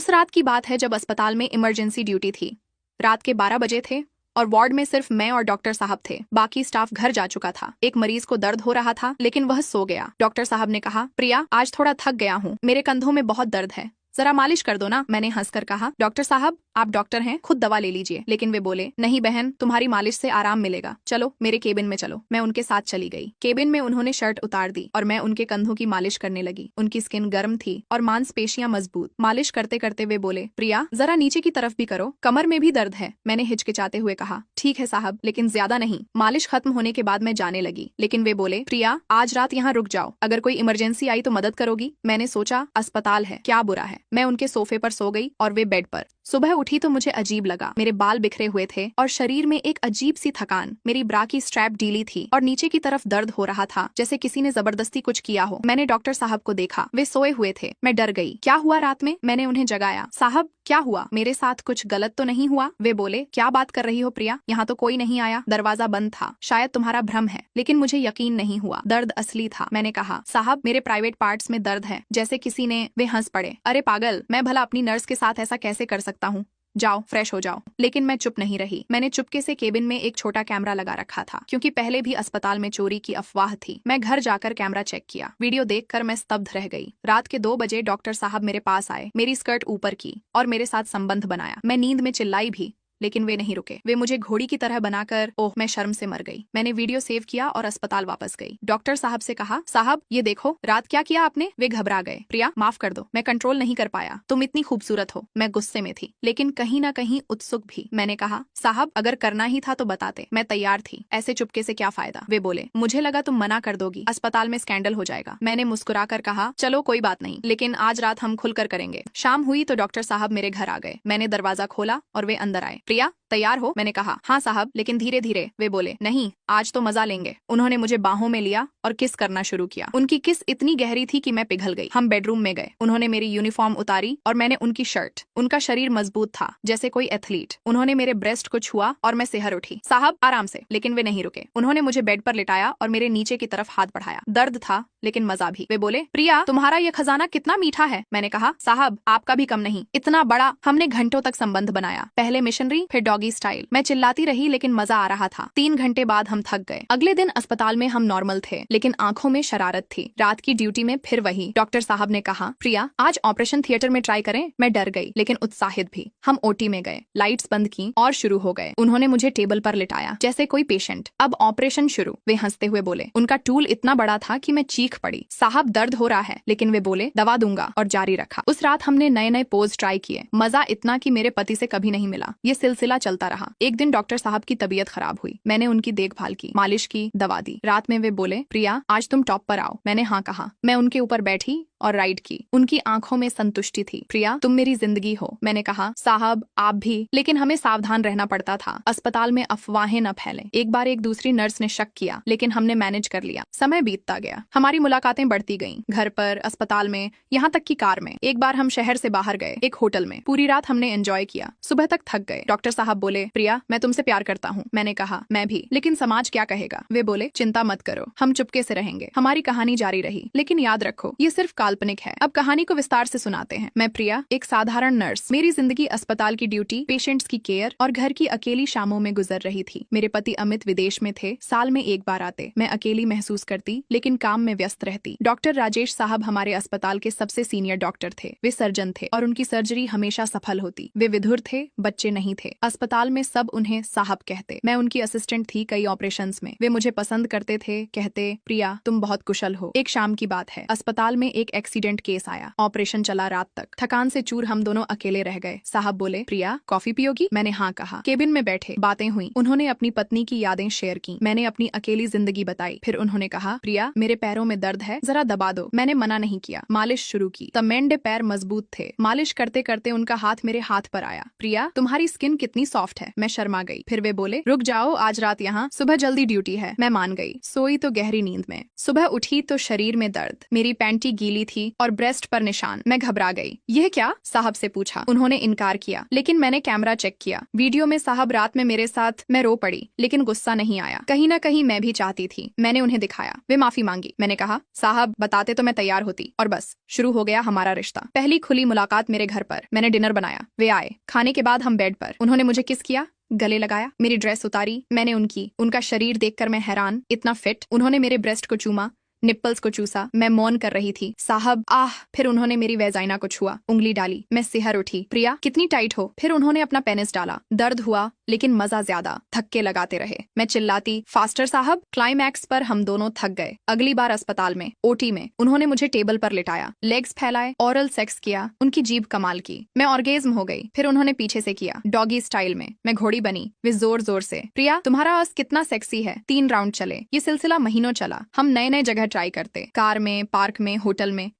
उस रात की बात है जब अस्पताल में इमरजेंसी ड्यूटी थी। रात के 12 बजे थे और वार्ड में सिर्फ मैं और डॉक्टर साहब थे। बाकी स्टाफ घर जा चुका था। एक मरीज को दर्द हो रहा था लेकिन वह सो गया। डॉक्टर साहब ने कहा, प्रिया आज थोड़ा थक गया हूँ, मेरे कंधों में बहुत दर्द है, जरा मालिश कर दो ना। मैंने हंसकर कहा, डॉक्टर साहब आप डॉक्टर हैं, खुद दवा ले लीजिए। लेकिन वे बोले, नहीं बहन, तुम्हारी मालिश से आराम मिलेगा, चलो मेरे केबिन में चलो। मैं उनके साथ चली गई। केबिन में उन्होंने शर्ट उतार दी और मैं उनके कंधों की मालिश करने लगी। उनकी स्किन गर्म थी और मांसपेशियां मजबूत। मालिश करते करते वे बोले, प्रिया जरा नीचे की तरफ भी करो, कमर में भी दर्द है। मैंने हिचकिचाते हुए कहा, ठीक है साहब, लेकिन ज्यादा नहीं। मालिश खत्म होने के बाद मैं जाने लगी, लेकिन वे बोले, प्रिया आज रात यहाँ रुक जाओ, अगर कोई इमरजेंसी आई तो मदद करोगी। मैंने सोचा अस्पताल है, क्या बुरा है। मैं उनके सोफे पर सो गई और वे बेड पर। सुबह उठी तो मुझे अजीब लगा। मेरे बाल बिखरे हुए थे और शरीर में एक अजीब सी थकान। मेरी ब्रा की स्ट्रैप ढीली थी और नीचे की तरफ दर्द हो रहा था, जैसे किसी ने जबरदस्ती कुछ किया हो। मैंने डॉक्टर साहब को देखा, वे सोए हुए थे। मैं डर गई, क्या हुआ रात में। मैंने उन्हें जगाया, साहब क्या हुआ, मेरे साथ कुछ गलत तो नहीं हुआ। वे बोले, क्या बात कर रही हो प्रिया, यहाँ तो कोई नहीं आया, दरवाजा बंद था, शायद तुम्हारा भ्रम है। लेकिन मुझे यकीन नहीं हुआ, दर्द असली था। मैंने कहा, साहब मेरे प्राइवेट पार्ट्स में दर्द है, जैसे किसी ने। वे हंस पड़े, अरे पागल, मैं भला अपनी नर्स के साथ ऐसा कैसे कर सकता हूँ, जाओ फ्रेश हो जाओ। लेकिन मैं चुप नहीं रही। मैंने चुपके से केबिन में एक छोटा कैमरा लगा रखा था, क्योंकि पहले भी अस्पताल में चोरी की अफवाह थी। मैं घर जाकर कैमरा चेक किया। वीडियो देखकर मैं स्तब्ध रह गई। रात के 2 बजे डॉक्टर साहब मेरे पास आए, मेरी स्कर्ट ऊपर की और मेरे साथ संबंध बनाया। मैं नींद में चिल्लाई भी, लेकिन वे नहीं रुके। वे मुझे घोड़ी की तरह बनाकर, ओह मैं शर्म से मर गई। मैंने वीडियो सेव किया और अस्पताल वापस गई। डॉक्टर साहब से कहा, साहब ये देखो रात क्या किया आपने। वे घबरा गए, प्रिया माफ कर दो, मैं कंट्रोल नहीं कर पाया, तुम इतनी खूबसूरत हो। मैं गुस्से में थी, लेकिन कहीं ना कहीं उत्सुक भी। मैंने कहा, साहब अगर करना ही था तो बताते, मैं तैयार थी, ऐसे चुपके से क्या फायदा। वे बोले, मुझे लगा तुम मना कर दोगी, अस्पताल में स्कैंडल हो जाएगा। मैंने मुस्कुराकर कहा, चलो कोई बात नहीं, लेकिन आज रात हम खुलकर करेंगे। शाम हुई तो डॉक्टर साहब मेरे घर आ गए। मैंने दरवाजा खोला और वे अंदर आए। प्रिया तैयार हो। मैंने कहा, हाँ साहब, लेकिन धीरे धीरे। वे बोले, नहीं आज तो मजा लेंगे। उन्होंने मुझे बाहों में लिया और किस करना शुरू किया। उनकी किस इतनी गहरी थी कि मैं पिघल गई। हम बेडरूम में गए। उन्होंने मेरी यूनिफॉर्म उतारी और मैंने उनकी शर्ट। उनका शरीर मजबूत था, जैसे कोई एथलीट। उन्होंने मेरे ब्रेस्ट को छुआ और मैं सिहर उठी। साहब आराम से। लेकिन वे नहीं रुके। उन्होंने मुझे बेड पर लिटाया और मेरे नीचे की तरफ हाथ बढ़ाया। दर्द था लेकिन मजा भी। वे बोले, प्रिया तुम्हारा ये खजाना कितना मीठा है। मैंने कहा, साहब आपका भी कम नहीं, इतना बड़ा। हमने घंटों तक संबंध बनाया, पहले मिशनरी फिर डॉगी स्टाइल। मैं चिल्लाती रही लेकिन मजा आ रहा था। 3 घंटे बाद हम थक गए। अगले दिन अस्पताल में हम नॉर्मल थे, लेकिन आंखों में शरारत थी। रात की ड्यूटी में फिर वही। डॉक्टर साहब ने कहा, प्रिया आज ऑपरेशन थिएटर में ट्राई करें। मैं डर गई लेकिन उत्साहित भी। हम ओटी में गए, लाइट्स बंद की और शुरू हो गए। उन्होंने मुझे टेबल पर लिटाया जैसे कोई पेशेंट। अब ऑपरेशन शुरू। वे हंसते हुए बोले, उनका टूल इतना बड़ा था कि मैं चीख पड़ी, साहब दर्द हो रहा है। लेकिन वे बोले, दवा दूंगा, और जारी रखा। उस रात हमने नए नए पोज ट्राई किए। मजा इतना कि मेरे पति से कभी नहीं मिला। ये सिलसिला चलता रहा। एक दिन डॉक्टर साहब की तबीयत खराब हुई। मैंने उनकी देखभाल की, मालिश की, दवा दी। रात में वे बोले, प्रिया आज तुम टॉप पर आओ। मैंने हाँ कहा। मैं उनके ऊपर बैठी और राइड की। उनकी आंखों में संतुष्टि थी। प्रिया तुम मेरी जिंदगी हो। मैंने कहा, साहब आप भी। लेकिन हमें सावधान रहना पड़ता था, अस्पताल में अफवाहें न फैलें। एक बार एक दूसरी नर्स ने शक किया, लेकिन हमने मैनेज कर लिया। समय बीतता गया, हमारी मुलाकातें बढ़ती गईं, घर पर, अस्पताल में, यहाँ तक कि कार में। एक बार हम शहर से बाहर गए, एक होटल में। पूरी रात हमने एंजॉय किया, सुबह तक थक गए। डॉक्टर साहब बोले, प्रिया मैं तुमसे प्यार करता हूँ। मैंने कहा, मैं भी, लेकिन समाज क्या कहेगा। वे बोले, चिंता मत करो, हम चुपके से रहेंगे। हमारी कहानी जारी रही, लेकिन याद रखो ये सिर्फ काल्पनिक है। अब कहानी को विस्तार से सुनाते हैं। मैं प्रिया, एक साधारण नर्स। मेरी जिंदगी अस्पताल की ड्यूटी, पेशेंट्स की केयर और घर की अकेली शामों में गुजर रही थी। मेरे पति अमित विदेश में थे, साल में एक बार आते। मैं अकेली महसूस करती, लेकिन काम में व्यस्त रहती। डॉक्टर राजेश साहब हमारे अस्पताल के सबसे सीनियर डॉक्टर थे। वे सर्जन थे और उनकी सर्जरी हमेशा सफल होती। वे विधुर थे, बच्चे नहीं थे। अस्पताल में सब उन्हें साहब कहते। मैं उनकी असिस्टेंट थी कई ऑपरेशंस में। वे मुझे पसंद करते थे, कहते, प्रिया तुम बहुत कुशल हो। एक शाम की बात है, अस्पताल में एक एक्सीडेंट केस आया। ऑपरेशन चला रात तक। थकान से चूर हम दोनों अकेले रह गए। साहब बोले, प्रिया कॉफी पियोगी। मैंने हाँ कहा। केबिन में बैठे, बातें हुई। उन्होंने अपनी पत्नी की यादें शेयर की, मैंने अपनी अकेली जिंदगी बताई। फिर उन्होंने कहा, प्रिया मेरे पैरों में दर्द है, जरा दबा दो। मैंने मना नहीं किया। मालिश शुरू की। तमेंडे पैर मजबूत थे। मालिश करते करते उनका हाथ मेरे हाथ पर आया। प्रिया तुम्हारी स्किन कितनी सॉफ्ट है। मैं शर्मा गई। फिर वे बोले, रुक जाओ आज रात यहाँ, सुबह जल्दी ड्यूटी है। मैं मान गई। सोई तो गहरी नींद में। सुबह उठी तो शरीर में दर्द। मेरी पैंटी गीली थी और ब्रेस्ट पर निशान। मैं घबरा गई। यह क्या? साहब से पूछा। उन्होंने इनकार किया, लेकिन मैंने कैमरा चेक किया। वीडियो में साहब रात में मेरे साथ। मैं रो पड़ी, लेकिन गुस्सा नहीं आया। कहीं ना कहीं मैं भी चाहती थी। मैंने उन्हें दिखाया। वे माफी मांगी। मैंने कहा, साहब बताते तो मैं तैयार होती। और बस शुरू हो गया हमारा रिश्ता। पहली खुली मुलाकात मेरे घर पर। मैंने डिनर बनाया, वे आए। खाने के बाद हम बेड पर। उन्होंने मुझे किस किया, गले लगाया, मेरी ड्रेस उतारी, मैंने उनकी। उनका शरीर देखकर मैं हैरान, इतना फिट। उन्होंने मेरे ब्रेस्ट को चूमा, निप्पल्स को चूसा। मैं मौन कर रही थी। साहब आह। फिर उन्होंने मेरी वेजाइना को छुआ, उंगली डाली। मैं सिहर उठी। प्रिया कितनी टाइट हो। फिर उन्होंने अपना पेनिस डाला। दर्द हुआ, लेकिन मजा ज्यादा। धक्के लगाते रहे। मैं चिल्लाती, फास्टर साहब। क्लाइमैक्स पर हम दोनों थक गए। अगली बार अस्पताल में, ओटी में। उन्होंने मुझे टेबल पर लिटाया, लेग्स फैलाए, ओरल सेक्स किया। उनकी जीभ कमाल की। मैं ऑर्गेज्म हो गई। फिर उन्होंने पीछे से किया, डॉगी स्टाइल में। मैं घोड़ी बनी, वे जोर जोर से। प्रिया तुम्हारा आवाज कितना सेक्सी है। 3 राउंड चले। ये सिलसिला महीनों चला। हम नए नए जगह ट्राई करते, कार में, पार्क में, होटल में।